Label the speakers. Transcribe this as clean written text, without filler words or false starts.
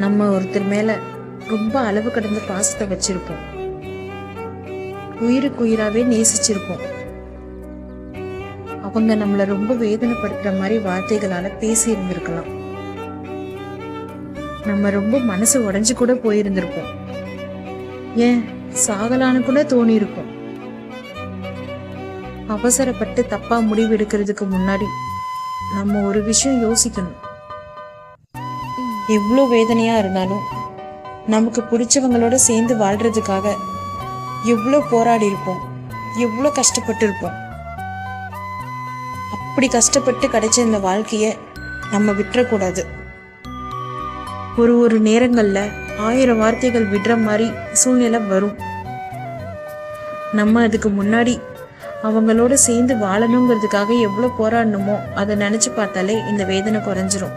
Speaker 1: நம்ம ஒருத்தர் மேல ரொம்ப அளவு கடந்த பாசத்தை வச்சிருப்போம், உயிருக்கு உயிராவே நேசிச்சிருப்போம். அவங்க நம்மள ரொம்ப வேதனைப்படுத்துற மாதிரி வார்த்தைகளால பேசி இருந்திருக்கலாம். நம்ம ரொம்ப மனசு உடைஞ்சு கூட போயிருந்திருப்போம். ஏன் சாகலான்னு கூட தோணி இருக்கும். அவசரப்பட்டு தப்பா முடிவு எடுக்கிறதுக்கு முன்னாடி நம்ம ஒரு விஷயம் யோசிக்கணும். எவ்வளோ வேதனையா இருந்தாலும் நமக்கு பிடிச்சவங்களோட சேர்ந்து வாழ்றதுக்காக எவ்வளோ போராடி இருப்போம், எவ்வளோ கஷ்டப்பட்டு இருப்போம். அப்படி கஷ்டப்பட்டு கிடைச்ச இந்த வாழ்க்கைய நம்ம விட்டுறக்கூடாது. ஒரு நேரங்கள்ல 1000 வார்த்தைகள் விடுற மாதிரி சூழ்நிலை வரும். நம்ம அதுக்கு முன்னாடி அவங்களோட சேர்ந்து வாழணுங்கிறதுக்காக எவ்வளோ போராடணுமோ அதை நினைச்சு பார்த்தாலே இந்த வேதனை குறைஞ்சிரும்.